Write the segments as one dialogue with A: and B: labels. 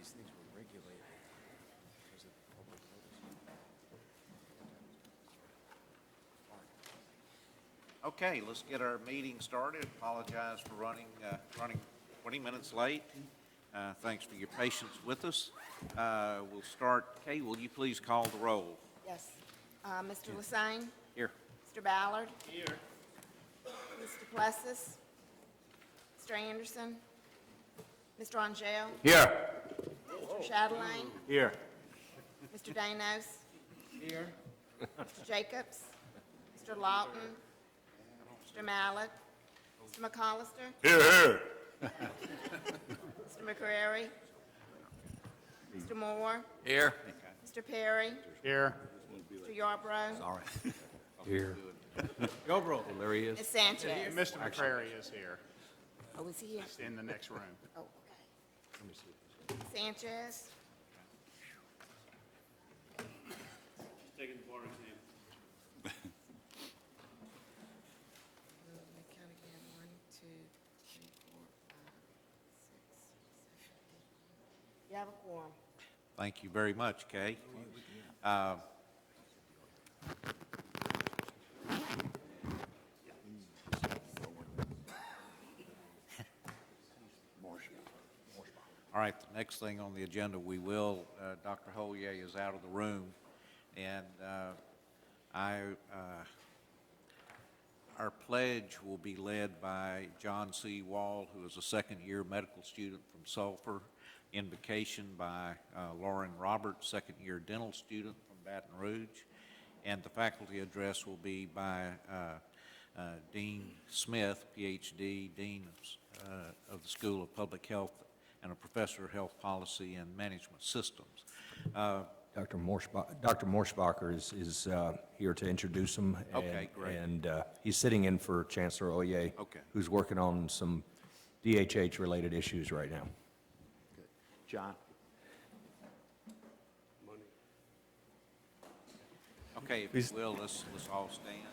A: these things were regulated because of public notice.
B: Okay, let's get our meeting started. Apologize for running 20 minutes late. Thanks for your patience with us. We'll start. Kay, will you please call the roll?
C: Yes. Mr. Lassagne?
B: Here.
C: Mr. Ballard? Here. Mr. Plessis? Mr. Anderson? Mr. Angel?
D: Here.
C: Mr. Chatelain?
D: Here.
C: Mr. Danos?
D: Here.
C: Mr. Jacobs? Mr. Lawton? Mr. Mallett? Mr. McCollister?
D: Here.
C: Mr. McCrary? Mr. Moore?
D: Here.
C: Mr. Perry?
D: Here.
C: Mr. Yarbrough?
D: All right. Here.
A: Go, bro.
D: There he is.
C: Ms. Sanchez?
E: Mr. McCrary is here,
C: Oh, is he here?
E: in the next room.
C: Oh, okay. Sanchez?
E: Taking the bar exam.
C: Count again. 1, 2, 3, 4, 5, 6, 7, 8. You have a quorum.
B: Thank you very much, Kay. All right, the next thing on the agenda, Dr. Hollier is out of the room, and our pledge will be led by John C. Wall, who is a second-year medical student from Sulphur, invocation by Lauren Roberts, second-year dental student from Baton Rouge, and the faculty address will be by Dean Smith, Ph.D., Dean of the School of Public Health and a professor of health policy and management systems.
F: Dr. Morschbacher is here to introduce him.
B: Okay, great.
F: And he's sitting in for Chancellor Oye,
B: Okay.
F: who's working on some DHH-related issues right now.
D: John.
B: Okay, if
G: Please.
B: you will, let's all stand.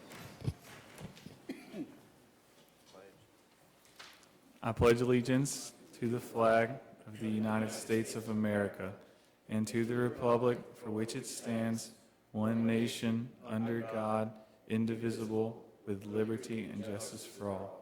G: I pledge allegiance to the flag of the United States of America and to the republic for which it stands, one nation, under God, indivisible, with liberty and justice for all.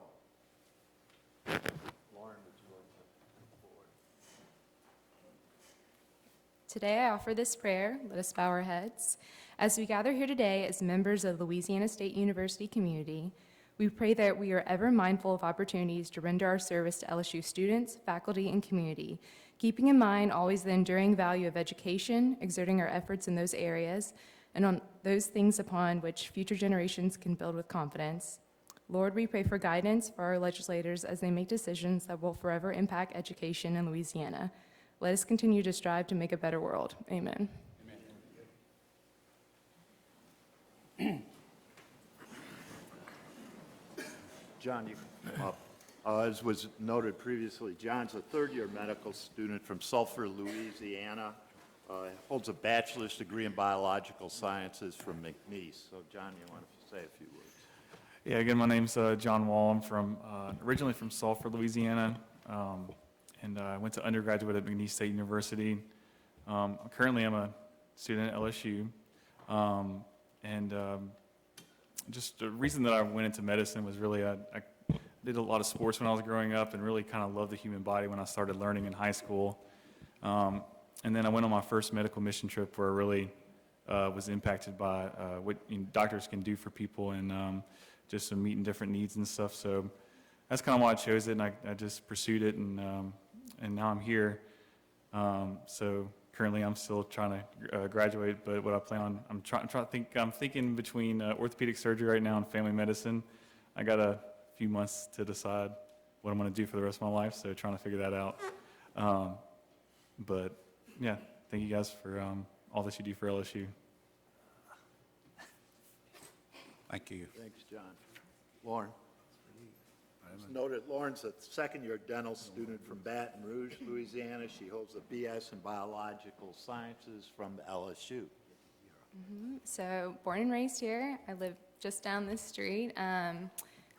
H: Today I offer this prayer. Let us bow our heads. As we gather here today as members of the Louisiana State University community, we pray that we are ever mindful of opportunities to render our service to LSU students, faculty, and community, keeping in mind always the enduring value of education, exerting our efforts in those areas, and on those things upon which future generations can build with confidence. Lord, we pray for guidance for our legislators as they make decisions that will forever impact education in Louisiana. Let us continue to strive to make a better world. Amen.
D: John, you can come up. As was noted previously, John's a third-year medical student from Sulphur, Louisiana. Holds a bachelor's degree in biological sciences from McNeese. So, John, you want to say a few words?
G: Yeah, again, my name's John Wall. I'm originally from Sulphur, Louisiana, and I went to undergraduate at McNeese State University. Currently, I'm a student at LSU, just the reason that I went into medicine was really I did a lot of sports when I was growing up and really kind of loved the human body when I started learning in high school. And then I went on my first medical mission trip where I really was impacted by what doctors can do for people and just meeting different needs and stuff. So that's kind of why I chose it, and I just pursued it, and now I'm here. So currently I'm still trying to graduate, but what I plan on, I'm thinking between orthopedic surgery right now and family medicine. I got a few months to decide what I'm going to do for the rest of my life, so trying to figure that out. But yeah, thank you guys for all that you do for LSU.
B: Thank you.
D: Thanks, John. Lauren? As noted, Lauren's a second-year dental student from Baton Rouge, Louisiana. She holds a BS in biological sciences from LSU.
H: So born and raised here. I live just down the street.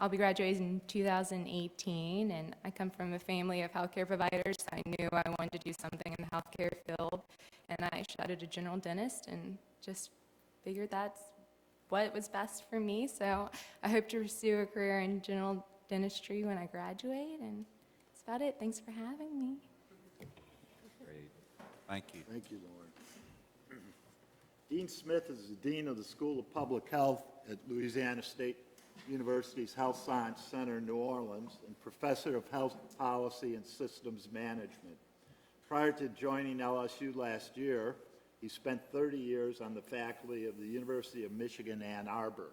H: I'll be graduating in 2018, and I come from a family of healthcare providers. I knew I wanted to do something in the healthcare field, and I shadowed a general dentist and just figured that's what was best for me. So I hope to pursue a career in general dentistry when I graduate, and that's about it. Thanks for having me.
B: Great. Thank you.
D: Thank you, Lauren. Dean Smith is the Dean of the School of Public Health at Louisiana State University's Health Science Center in New Orleans and Professor of Health Policy and Systems Management. Prior to joining LSU last year, he spent 30 years on the faculty of the University of Michigan, Ann Arbor,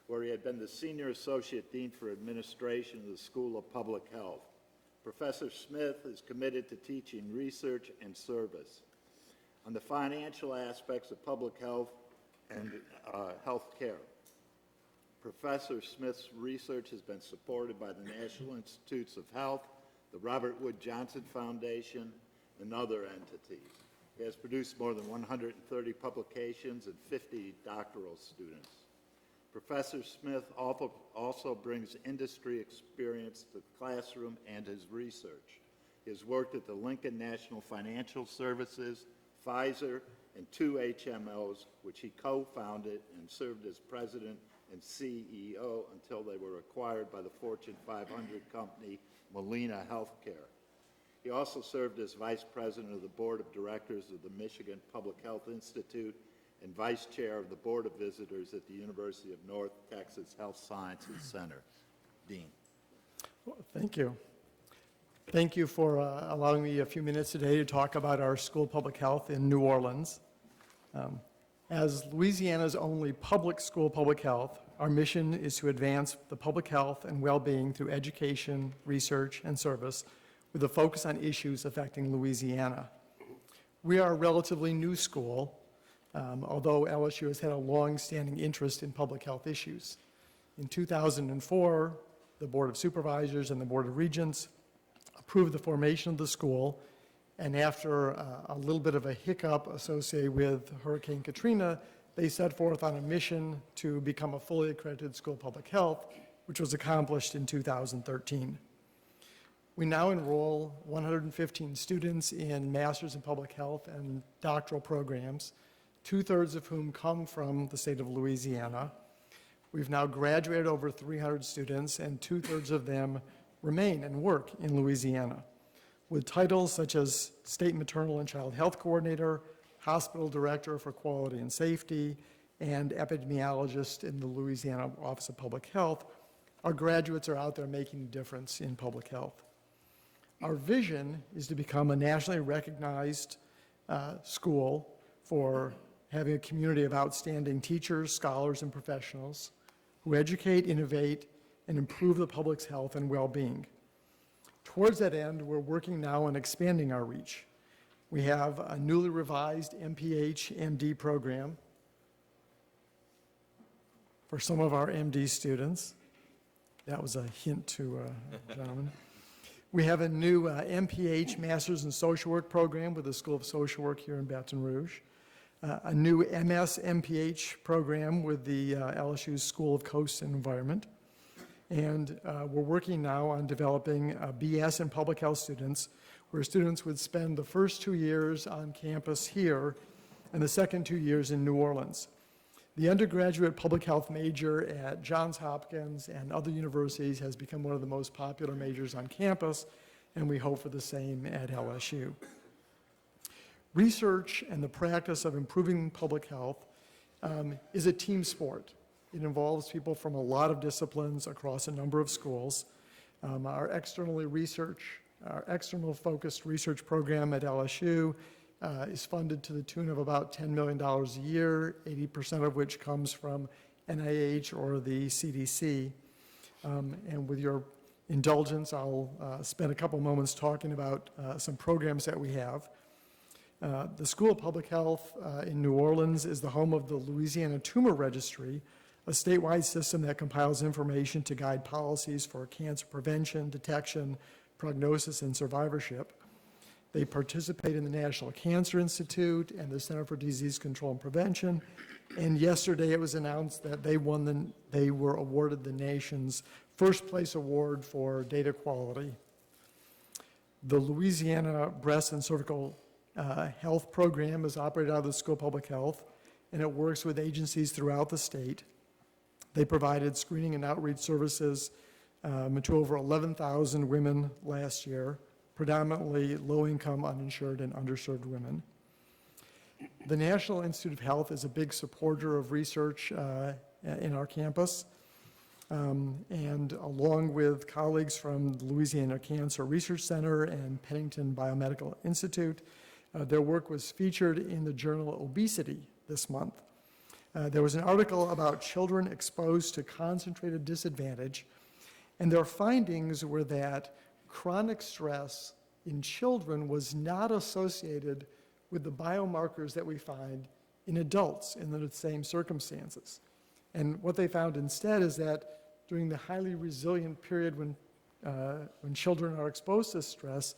D: where he had been the Senior Associate Dean for Administration of the School of Public Health. Professor Smith is committed to teaching research and service on the financial aspects of public health and health care. Professor Smith's research has been supported by the National Institutes of Health, the Robert Wood Johnson Foundation, and other entities. He has produced more than 130 publications and 50 doctoral students. Professor Smith also brings industry experience to the classroom and his research. He has worked at the Lincoln National Financial Services, Pfizer, and 2 HMOs, which he co-founded and served as president and CEO until they were acquired by the Fortune 500 company Molina Healthcare. He also served as vice president of the board of directors of the Michigan Public Health Institute and vice chair of the board of visitors at the University of North Texas Health Sciences Center. Dean.
I: Well, thank you. Thank you for allowing me a few minutes today to talk about our school of public health in New Orleans. As Louisiana's only public school of public health, our mission is to advance the public health and well-being through education, research, and service with a focus on issues affecting Louisiana. We are a relatively new school, although LSU has had a long-standing interest in public health issues. In 2004, the Board of Supervisors and the Board of Regents approved the formation of the school, and after a little bit of a hiccup associated with Hurricane Katrina, they set forth on a mission to become a fully accredited school of public health, which was accomplished in 2013. We now enroll 115 students in Masters in Public Health and doctoral programs, 2/3 of whom come from the state of Louisiana. We've now graduated over 300 students, and 2/3 of them remain and work in Louisiana, with titles such as State Maternal and Child Health Coordinator, Hospital Director for Quality and Safety, and Epidemiologist in the Louisiana Office of Public Health. Our graduates are out there making a difference in public health. Our vision is to become a nationally recognized school for having a community of outstanding teachers, scholars, and professionals who educate, innovate, and improve the public's health and well-being. Towards that end, we're working now on expanding our reach. We have a newly revised MPH MD program for some of our MD students. That was a hint to a gentleman. We have a new MPH Masters in Social Work program with the School of Social Work here in Baton Rouge. A new MS MPH program with the LSU School of Coast and Environment. And we're working now on developing a BS in Public Health students, where students would spend the first 2 years on campus here and the second 2 years in New Orleans. The undergraduate public health major at Johns Hopkins and other universities has become one of the most popular majors on campus, and we hope for the same at LSU. Research and the practice of improving public health is a team sport. It involves people from a lot of disciplines across a number of schools. Our external focused research program at LSU is funded to the tune of about $10 million a year, 80% of which comes from NIH or the CDC. And with your indulgence, I'll spend a couple moments talking about some programs that we have. The School of Public Health in New Orleans is the home of the Louisiana Tumor Registry, a statewide system that compiles information to guide policies for cancer prevention, detection, prognosis, and survivorship. They participate in the National Cancer Institute and the Center for Disease Control and Prevention. And yesterday it was announced that they were awarded the nation's first place award for data quality. The Louisiana Breast and Cervical Health Program is operated out of the School of Public Health, and it works with agencies throughout the state. They provided screening and outreach services to over 11,000 women last year, predominantly low-income, uninsured, and underserved women. The National Institute of Health is a big supporter of research in our campus, and along with colleagues from the Louisiana Cancer Research Center and Pennington Biomedical Institute, their work was featured in the journal Obesity this month. There was an article about children exposed to concentrated disadvantage, and their findings were that chronic stress in children was not associated with the biomarkers that we find in adults in the same circumstances. And what they found instead is that during the highly resilient period when children are exposed to stress,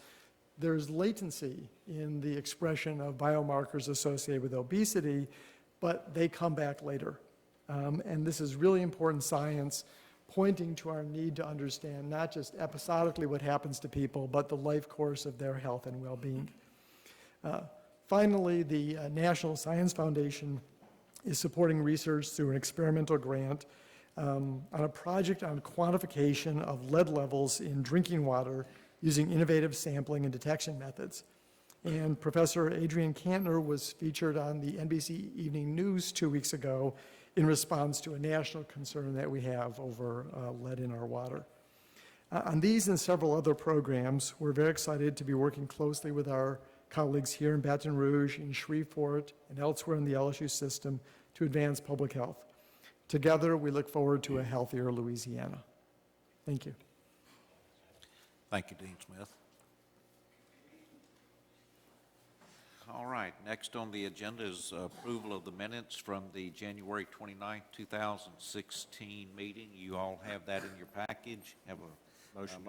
I: there's latency in the expression of biomarkers associated with obesity, but they come back later. And this is really important science pointing to our need to understand not just episodically what happens to people, but the life course of their health and well-being. Finally, the National Science Foundation is supporting research through an experimental grant on a project on quantification of lead levels in drinking water using innovative sampling and detection methods. And Professor Adrian Kantner was featured on the NBC Evening News 2 weeks ago in response to a national concern that we have over lead in our water. On these and several other programs, we're very excited to be working closely with our colleagues here in Baton Rouge, in Shreveport, and elsewhere in the LSU system to advance public health. Together, we look forward to a healthier Louisiana. Thank you.
B: Thank you, Dean Smith. All right, next on the agenda is approval of the minutes from the January 29th, 2016 meeting. You all have that in your package. Have a motion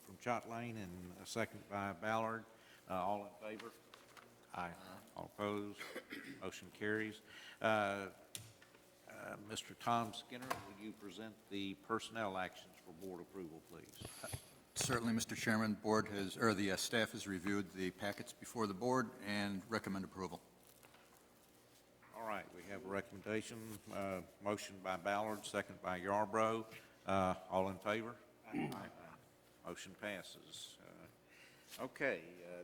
B: from Chotlain and a second by Ballard. All in favor? Aye. All opposed? Motion carries. Mr. Tom Skinner, will you present the personnel actions for board approval, please?
J: Certainly, Mr. Chairman. The staff has reviewed the packets before the board and recommend approval.
B: All right, we have a recommendation, motion by Ballard, second by Yarbrough. All in favor? Aye. Motion passes. Okay,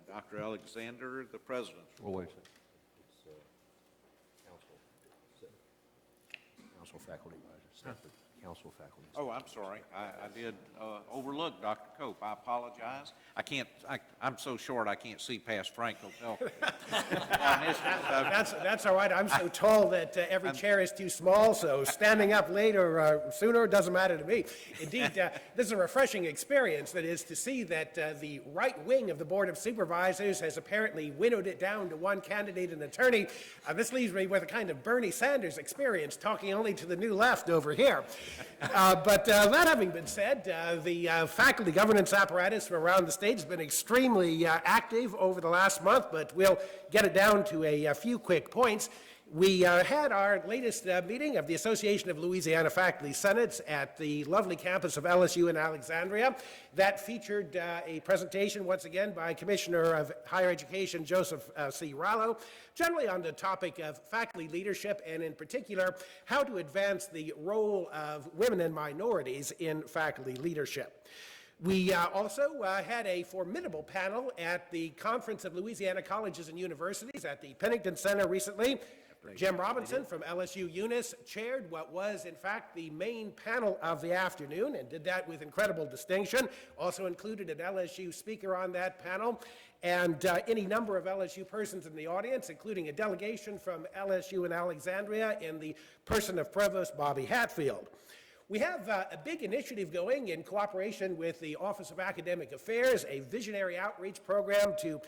B: Dr. Alexander, the president.
F: Well, wait a second. It's council faculty advisor, council faculty.
B: Oh, I'm sorry. I did overlook Dr. Cope. I apologize. I'm so short I can't see past Frank Hotel.
K: That's all right. I'm so tall that every chair is too small, so standing up later or sooner doesn't matter to me. Indeed, this is a refreshing experience, that is, to see that the right wing of the Board of Supervisors has apparently winnowed it down to one candidate and attorney. This leaves me with a kind of Bernie Sanders experience, talking only to the new left over here. But that having been said, the faculty governance apparatus from around the state has been extremely active over the last month, but we'll get it down to a few quick points. We had our latest meeting of the Association of Louisiana Faculty Senates at the lovely campus of LSU in Alexandria. That featured a presentation, once again, by Commissioner of Higher Education Joseph C. Rallo, generally on the topic of faculty leadership, and in particular, how to advance the role of women and minorities in faculty leadership. We also had a formidable panel at the Conference of Louisiana Colleges and Universities at the Pennington Center recently. Jim Robinson from LSU Eunice chaired what was, in fact, the main panel of the afternoon, and did that with incredible distinction. Also included an LSU speaker on that panel, and any number of LSU persons in the audience, including a delegation from LSU in Alexandria in the person of Provost Bobby Hatfield. We have a big initiative going in cooperation with the Office of Academic Affairs, a visionary outreach program to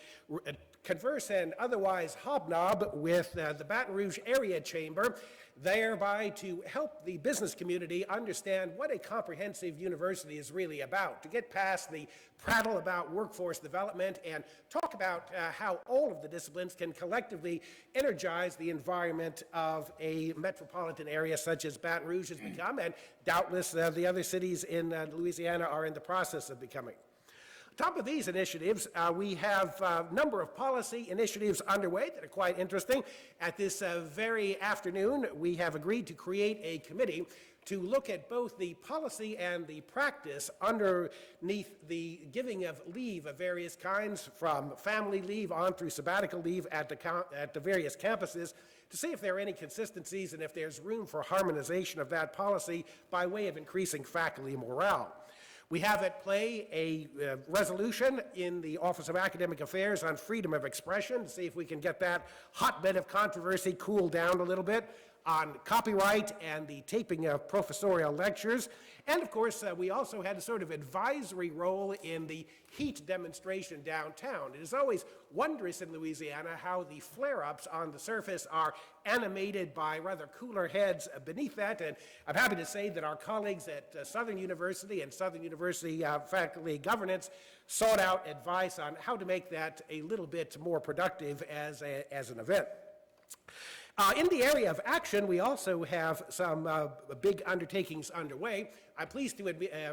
K: converse and otherwise hobnob with the Baton Rouge Area Chamber. thereby to help the business community understand what a comprehensive university is really about, to get past the prattle about workforce development and talk about how all of the disciplines can collectively energize the environment of a metropolitan area such as Baton Rouge has become, and doubtless the other cities in Louisiana are in the process of becoming. On top of these initiatives, we have a number of policy initiatives underway that are quite interesting. At this very afternoon, we have agreed to create a committee to look at both the policy and the practice underneath the giving of leave of various kinds, from family leave on through sabbatical leave at the various campuses, to see if there are any consistencies and if there's room for harmonization of that policy by way of increasing faculty morale. We have at play a resolution in the Office of Academic Affairs on freedom of expression to see if we can get that hotbed of controversy cooled down a little bit, on copyright and the taping of professorial lectures. And of course, we also had a sort of advisory role in the heat demonstration downtown. It is always wondrous in Louisiana how the flare-ups on the surface are animated by rather cooler heads beneath that. And I'm happy to say that our colleagues at Southern University and Southern University faculty governance sought out advice on how to make that a little bit more productive as an event. In the area of action, we also have some big undertakings underway. I'm pleased to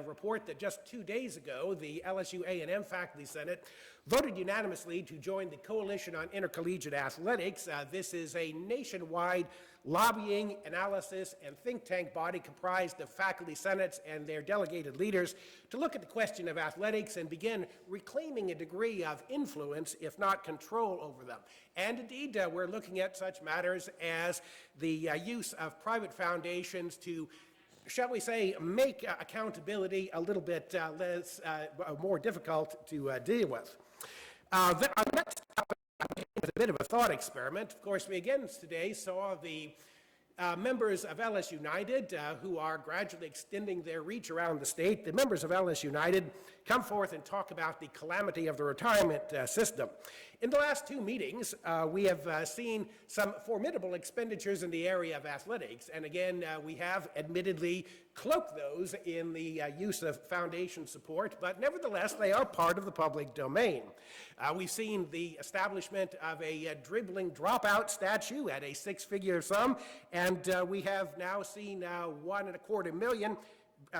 K: report that just 2 days ago, the LSU A&M Faculty Senate voted unanimously to join the Coalition on Intercollegiate Athletics. This is a nationwide lobbying, analysis, and think tank body comprised of faculty senates and their delegated leaders to look at the question of athletics and begin reclaiming a degree of influence, if not control, over them. And indeed, we're looking at such matters as the use of private foundations to, shall we say, make accountability a little bit more difficult to deal with. Our next topic is a bit of a thought experiment. Of course, we again today saw the members of LS United, who are gradually extending their reach around the state, the members of LS United come forth and talk about the calamity of the retirement system. In the last 2 meetings, we have seen some formidable expenditures in the area of athletics, and again, we have admittedly cloaked those in the use of foundation support, but nevertheless, they are part of the public domain. We've seen the establishment of a dribbling dropout statue at a 6-figure sum, and we have now seen $1.25 million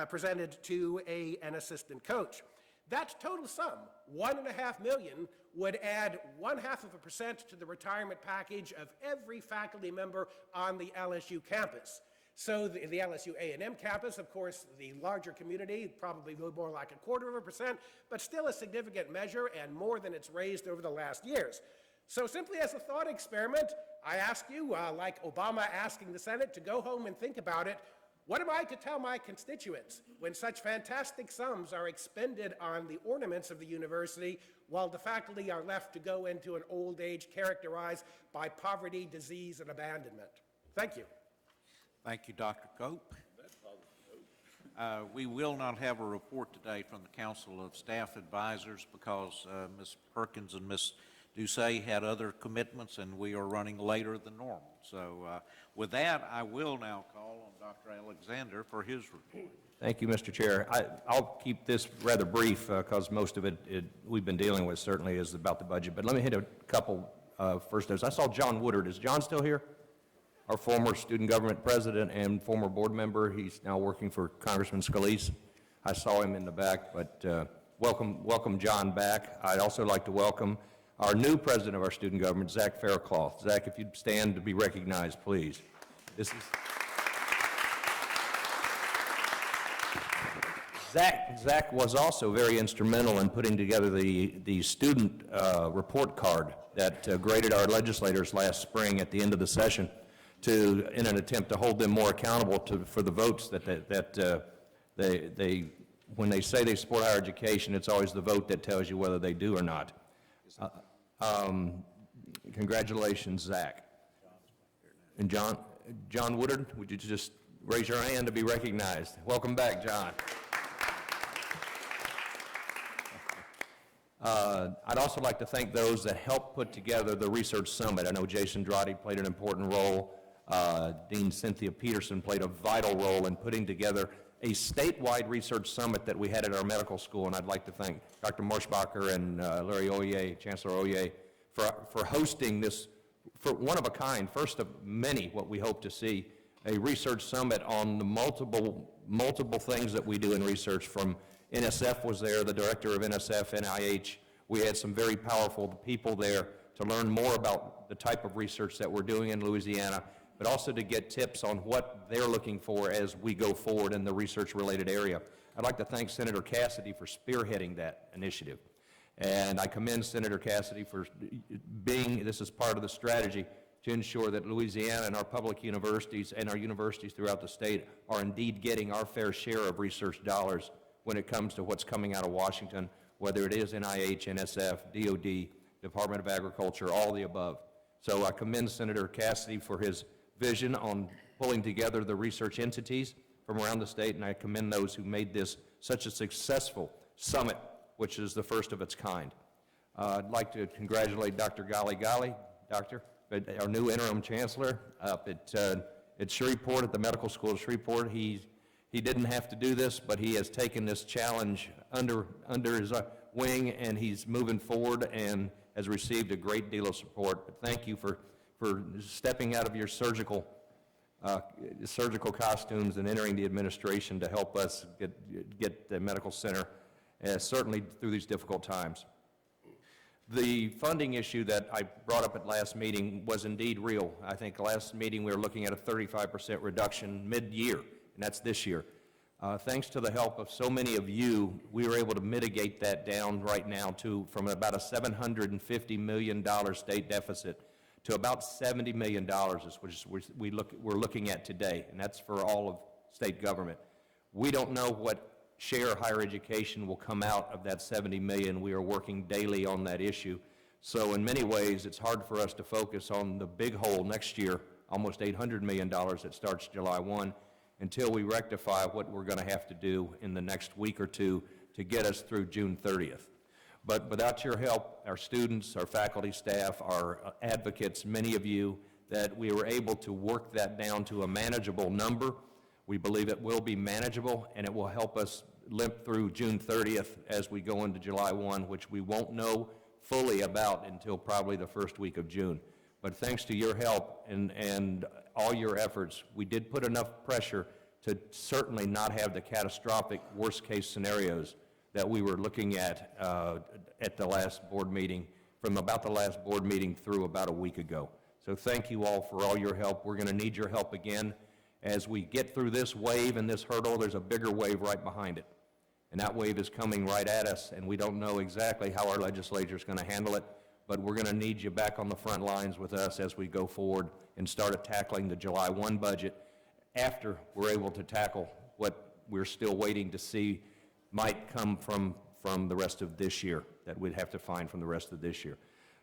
K: presented to an assistant coach. That total sum, $1.5 million, would add 0.5% to the retirement package of every faculty member on the LSU campus. So the LSU A&M campus, of course, the larger community, probably more like 0.25%, but still a significant measure and more than it's raised over the last years. So simply as a thought experiment, I ask you, like Obama asking the Senate, to go home and think about it. What am I to tell my constituents when such fantastic sums are expended on the ornaments of the university while the faculty are left to go into an old age characterized by poverty, disease, and abandonment? Thank you.
B: Thank you, Dr. Cope. We will not have a report today from the Council of Staff Advisors because Ms. Perkins and Ms. Doucet had other commitments, and we are running later than normal. So with that, I will now call on Dr. Alexander for his report.
F: Thank you, Mr. Chair. I'll keep this rather brief because most of it we've been dealing with certainly is about the budget. But let me hit a couple first notes. I saw John Woodard. Is John still here? Our former student government president and former board member. He's now working for Congressman Scalise. I saw him in the back, but welcome John back. I'd also like to welcome our new president of our student government, Zach Faircloth. Zach, if you'd stand to be recognized, please. Zach was also very instrumental in putting together the student report card that graded our legislators last spring at the end of the session in an attempt to hold them more accountable for the votes that when they say they support higher education, it's always the vote that tells you whether they do or not. Congratulations, Zach. And John Woodard, would you just raise your hand to be recognized? Welcome back, John. I'd also like to thank those that helped put together the Research Summit. I know Jason Drotti played an important role. Dean Cynthia Peterson played a vital role in putting together a statewide research summit that we had at our medical school, and I'd like to thank Dr. Marshbacher and Larry Oye, Chancellor Oye, for hosting this, for one of a kind, first of many, what we hope to see, a research summit on the multiple things that we do in research. From NSF was there, the director of NSF, NIH. We had some very powerful people there to learn more about the type of research that we're doing in Louisiana, but also to get tips on what they're looking for as we go forward in the research-related area. I'd like to thank Senator Cassidy for spearheading that initiative. And I commend Senator Cassidy for this is part of the strategy to ensure that Louisiana and our public universities and our universities throughout the state are indeed getting our fair share of research dollars when it comes to what's coming out of Washington, whether it is NIH, NSF, DOD, Department of Agriculture, all the above. So I commend Senator Cassidy for his vision on pulling together the research entities from around the state, and I commend those who made this such a successful summit, which is the first of its kind. I'd like to congratulate Dr. Gali, our new interim chancellor up at Shreveport, at the medical school of Shreveport. He didn't have to do this, but he has taken this challenge under his wing, and he's moving forward and has received a great deal of support. But thank you for stepping out of your surgical costumes and entering the administration to help us get the medical center, certainly through these difficult times. The funding issue that I brought up at last meeting was indeed real. I think last meeting we were looking at a 35% reduction mid-year, and that's this year. Thanks to the help of so many of you, we were able to mitigate that down right now from about a $750 million state deficit to about $70 million, which we're looking at today, and that's for all of state government. We don't know what share higher education will come out of that $70 million. We are working daily on that issue. So in many ways, it's hard for us to focus on the big hole next year, almost $800 million that starts July 1, until we rectify what we're going to have to do in the next week or two to get us through June 30th. But without your help, our students, our faculty, staff, our advocates, many of you, that we were able to work that down to a manageable number. We believe it will be manageable, and it will help us limp through June 30th as we go into July 1, which we won't know fully about until probably the first week of June. But thanks to your help and all your efforts, we did put enough pressure to certainly not have the catastrophic worst-case scenarios that we were looking at the last board meeting, from about the last board meeting through about a week ago. So thank you all for all your help. We're going to need your help again. As we get through this wave and this hurdle, there's a bigger wave right behind it. And that wave is coming right at us, and we don't know exactly how our legislature is going to handle it, but we're going to need you back on the front lines with us as we go forward and start tackling the July 1 budget after we're able to tackle what we're still waiting to see might come from the rest of this year, that we'd have to find from the rest of this year.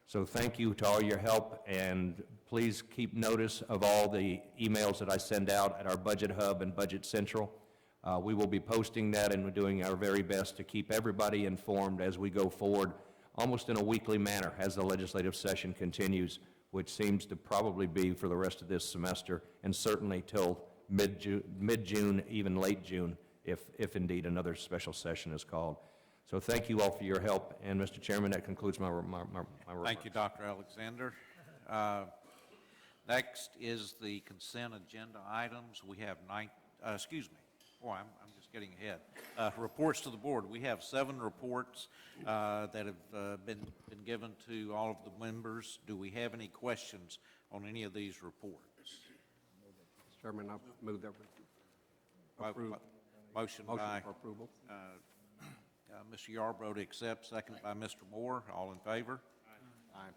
F: So thank you to all your help, and please keep notice of all the emails that I send out at our Budget Hub and Budget Central. We will be posting that, and we're doing our very best to keep everybody informed as we go forward, almost in a weekly manner as the legislative session continues, which seems to probably be for the rest of this semester, and certainly till mid-June, even late June, if indeed another special session is called. So thank you all for your help, and Mr. Chairman, that concludes my remarks.
B: Thank you, Dr. Alexander. Next is the consent agenda items. We have I'm just getting ahead. Reports to the board. We have 7 reports that have been given to all of the members. Do we have any questions on any of these reports?
A: Mr. Chairman, I move that
B: Motion by
A: for approval.
B: Mr. Yarbrough to accept, second by Mr. Moore. All in favor?
A: Aye.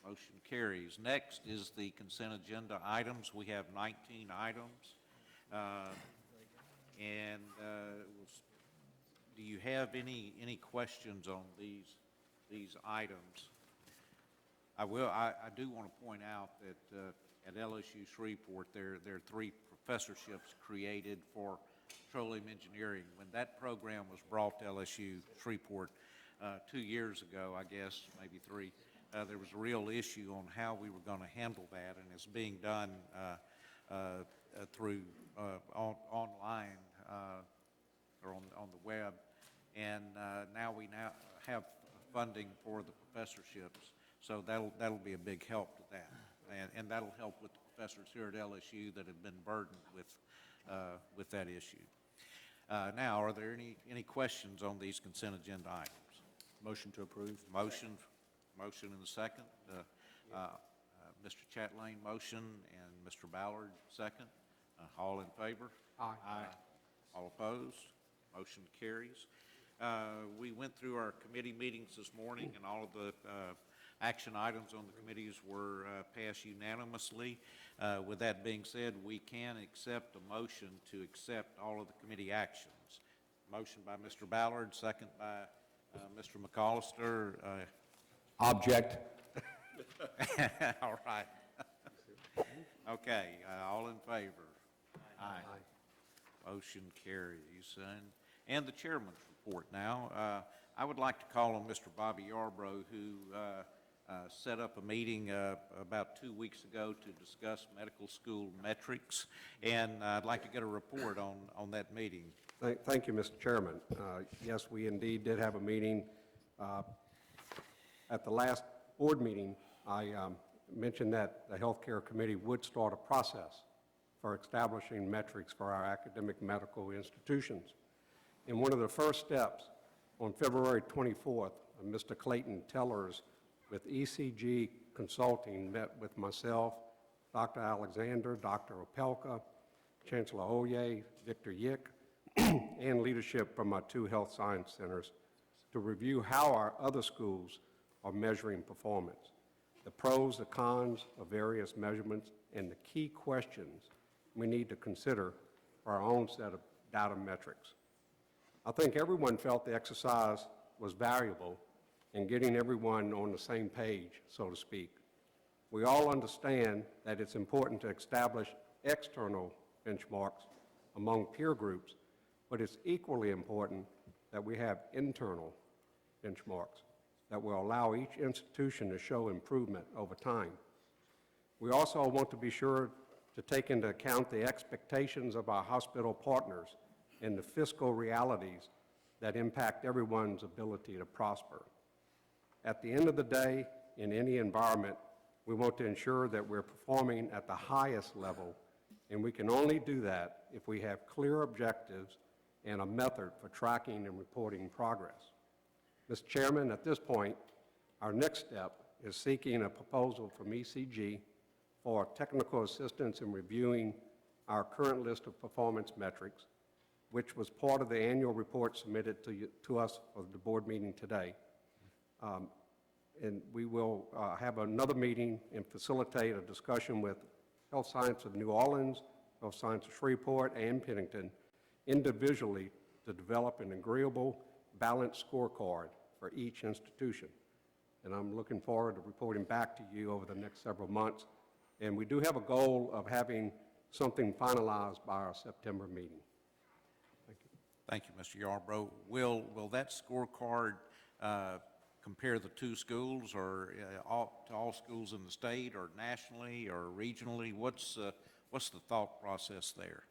B: Motion carries. Next is the consent agenda items. We have 19 items. Do you have any questions on these items? I do want to point out that at LSU Shreveport, there are 3 professorships created for petroleum engineering. When that program was brought to LSU Shreveport 2 years ago, I guess, maybe 3, there was a real issue on how we were going to handle that, and it's being done through online or on the web. And now we have funding for the professorships, so that'll be a big help to that. And that'll help with the professors here at LSU that have been burdened with that issue. Now, are there any questions on these consent agenda items?
A: Motion to approve.
B: Motion and a second. Mr. Chatelain, motion, and Mr. Ballard, second. All in favor?
A: Aye.
B: All opposed? Motion carries. We went through our committee meetings this morning, and all of the action items on the committees were passed unanimously. With that being said, we can accept a motion to accept all of the committee actions. Motion by Mr. Ballard, second by Mr. McAllister.
F: Object.
B: All right. Okay, all in favor? Aye. Motion carries. And the chairman's report now. I would like to call on Mr. Bobby Yarbrough, who set up a meeting about 2 weeks ago to discuss medical school metrics, and I'd like to get a report on that meeting.
L: Thank you, Mr. Chairman. Yes, we indeed did have a meeting. At the last board meeting, I mentioned that the Healthcare Committee would start a process for establishing metrics for our academic medical institutions. And one of the first steps, on February 24th, Mr. Clayton Tellers with ECG Consulting met with myself, Dr. Alexander, Dr. Opelka, Chancellor Oye, Victor Yick, and leadership from our 2 health science centers to review how our other schools are measuring performance, the pros, the cons of various measurements, and the key questions we need to consider for our own set of data metrics. I think everyone felt the exercise was valuable in getting everyone on the same page, so to speak. We all understand that it's important to establish external benchmarks among peer groups, but it's equally important that we have internal benchmarks that will allow each institution to show improvement over time. We also want to be sure to take into account the expectations of our hospital partners and the fiscal realities that impact everyone's ability to prosper. At the end of the day, in any environment, we want to ensure that we're performing at the highest level, and we can only do that if we have clear objectives and a method for tracking and reporting progress. Mr. Chairman, at this point, our next step is seeking a proposal from ECG for technical assistance in reviewing our current list of performance metrics, which was part of the annual report submitted to us for the board meeting today. And we will have another meeting and facilitate a discussion with Health Science of New Orleans, Health Science of Shreveport, and Pennington individually to develop an agreeable, balanced scorecard for each institution. And I'm looking forward to reporting back to you over the next several months. And we do have a goal of having something finalized by our September meeting. Thank you.
B: Thank you, Mr. Yarbrough. Will that scorecard compare the 2 schools, or to all schools in the state, or nationally, or regionally? What's the thought process there?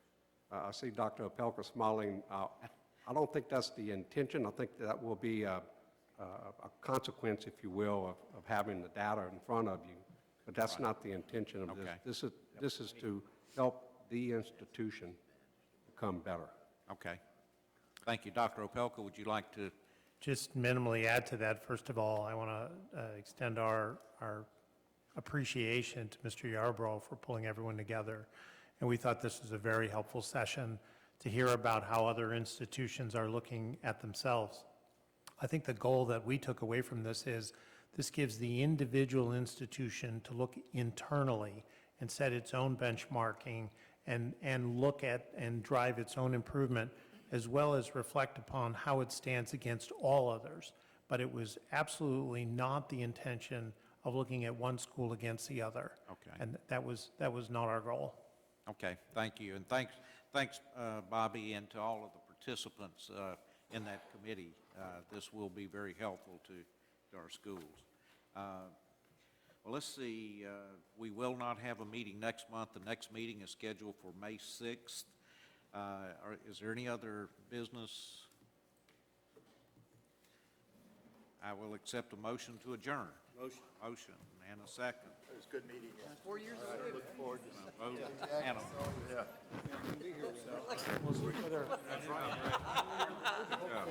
L: I see Dr. Opelka smiling. I don't think that's the intention. I think that will be a consequence, if you will, of having the data in front of you. But that's not the intention of this.
B: Okay.
L: This is to help the institution become better.
B: Okay. Thank you. Dr. Opelka, would you like to?
M: Just minimally add to that. First of all, I want to extend our appreciation to Mr. Yarbrough for pulling everyone together. And we thought this was a very helpful session to hear about how other institutions are looking at themselves. I think the goal that we took away from this is this gives the individual institution to look internally and set its own benchmarking and look at and drive its own improvement, as well as reflect upon how it stands against all others. But it was absolutely not the intention of looking at one school against the other.
B: Okay.
M: And that was not our goal.
B: Okay, thank you. And thanks, Bobby, and to all of the participants in that committee. This will be very helpful to our schools. Well, let's see, we will not have a meeting next month. The next meeting is scheduled for May 6th. Is there any other business? I will accept a motion to adjourn. Motion and a second.
D: It was a good meeting you.
C: 4 years ago.
D: Look forward to
B: A vote and a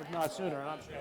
M: If not sooner, I'm sure.